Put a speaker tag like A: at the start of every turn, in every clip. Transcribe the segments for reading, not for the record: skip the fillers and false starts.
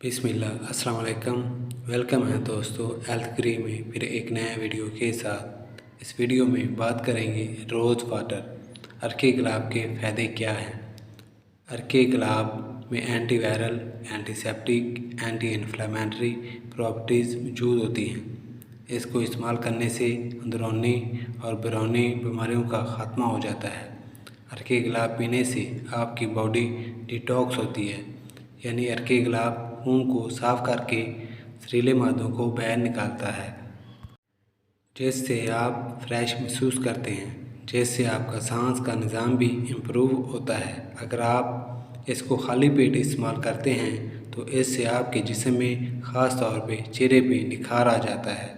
A: बिस्मिल्लाह अस्सलाम वालेकुम। वेलकम है दोस्तों हेल्थ ग्री में फिर एक नया वीडियो के साथ। इस वीडियो में बात करेंगे रोज़ वाटर अरके गुलाब के फ़ायदे क्या हैं। अरके गुलाब में antiviral, antiseptic, anti inflammatory properties मौजूद होती हैं। इसको इस्तेमाल करने से अंदरूनी और बैरूनी बीमारियों का ख़ात्मा हो जाता है। अरके गुलाब पीने से आपकी बॉडी डिटॉक्स होती है, यानी अरके गुलाब खून को साफ करके जहरीले मादों को बाहर निकालता है, जिससे आप फ्रेश महसूस करते हैं, जिससे आपका सांस का निज़ाम भी इम्प्रूव होता है। अगर आप इसको खाली पेट इस्तेमाल करते हैं तो इससे आपके जिस्म में ख़ास तौर पे चेहरे पे निखार आ जाता है,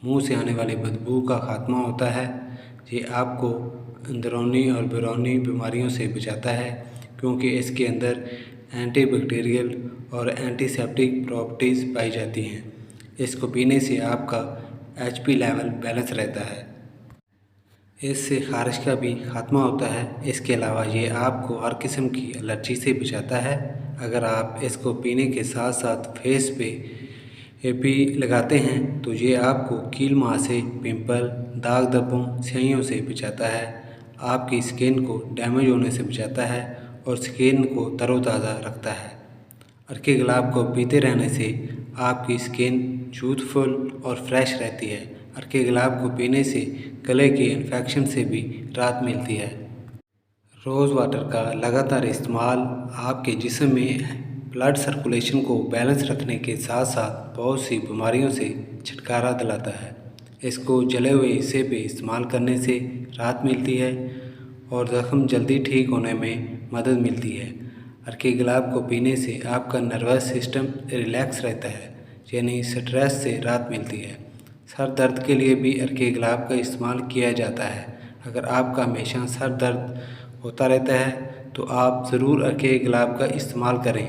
A: मुंह से आने वाली बदबू का ख़ात्मा होता है। ये आपको अंदरूनी और बैरूनी बीमारियों से बचाता है, क्योंकि इसके अंदर एंटीबैक्टीरियल और एंटीसेप्टिक प्रॉपर्टीज़ पाई जाती हैं। इसको पीने से आपका HP लेवल बैलेंस रहता है, इससे ख़ारिश का भी ख़ात्मा होता है। इसके अलावा ये आपको हर किस्म की एलर्जी से बचाता है। अगर आप इसको पीने के साथ साथ फेस पे भी लगाते हैं तो ये आपको कील मुहासे, पिंपल, दाग धब्बों, स्याहियों से बचाता है, आपकी स्किन को डैमेज होने से बचाता है और स्किन को तरोताज़ा रखता है। अरके गुलाब को पीते रहने से आपकी स्किन यूथफुल और फ्रेश रहती है। अरके गुलाब को पीने से गले के इन्फेक्शन से भी राहत मिलती है। रोज़ वाटर का लगातार इस्तेमाल आपके जिस्म में ब्लड सर्कुलेशन को बैलेंस रखने के साथ साथ बहुत सी बीमारियों से छुटकारा दिलाता है। इसको जले हुए हिस्से पे इस्तेमाल करने से राहत मिलती है और ज़ख्म जल्दी ठीक होने में मदद मिलती है। अरके गुलाब को पीने से आपका नर्वस सिस्टम रिलैक्स रहता है, यानी स्ट्रेस से राहत मिलती है। सर दर्द के लिए भी अरके गुलाब का इस्तेमाल किया जाता है। अगर आपका हमेशा सर दर्द होता रहता है तो आप ज़रूर अरके गुलाब का इस्तेमाल करें।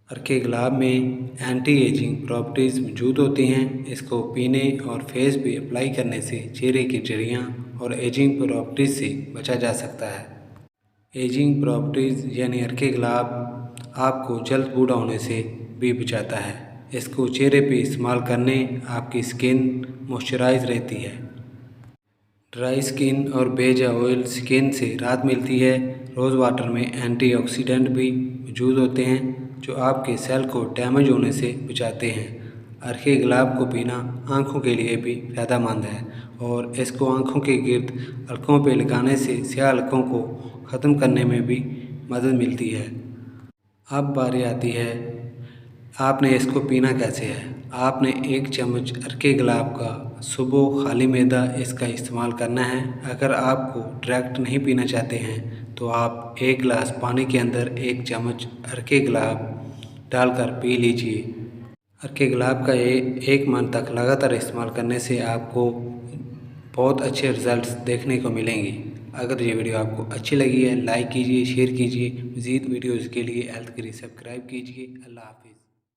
A: अरके गुलाब में एंटी एजिंग प्रॉपर्टीज़ मौजूद होती हैं। इसको पीने और फेस पे अप्लाई करने से चेहरे की झुर्रियाँ और एजिंग प्रॉपर्टीज़ से बचा जा सकता है। एजिंग प्रॉपर्टीज़ यानी अरके गुलाब आपको जल्द बूढ़ा होने से भी बचाता है। इसको चेहरे पे इस्तेमाल करने आपकी स्किन मॉइस्चराइज रहती है। ड्राई स्किन और बेजा ऑयल स्किन से राहत मिलती है। रोज़ वाटर में एंटीऑक्सीडेंट भी मौजूद होते हैं जो आपके सेल को डैमेज होने से बचाते हैं। अरके गुलाब को पीना आँखों के लिए भी फ़ायदेमंद है और इसको आँखों के गिर्द हलकों पे लगाने से स्याह हलकों को ख़त्म करने में भी मदद मिलती है। अब बारी आती है आपने इसको पीना कैसे है। आपने 1 चम्मच अरके गुलाब का सुबह खाली मैदा इसका इस्तेमाल करना है। अगर आपको डायरेक्ट नहीं पीना चाहते हैं तो आप 1 गिलास पानी के अंदर 1 चम्मच अरके गुलाब डालकर पी लीजिए। अरके गुलाब का 1 मंथ तक लगातार इस्तेमाल करने से आपको बहुत अच्छे रिज़ल्ट्स देखने को मिलेंगे। अगर ये वीडियो आपको अच्छी लगी है लाइक कीजिए, शेयर कीजिए। मज़ीद वीडियोज़ के लिए हेल्थ ग्री सब्सक्राइब कीजिए। अल्लाह हाफ़िज़।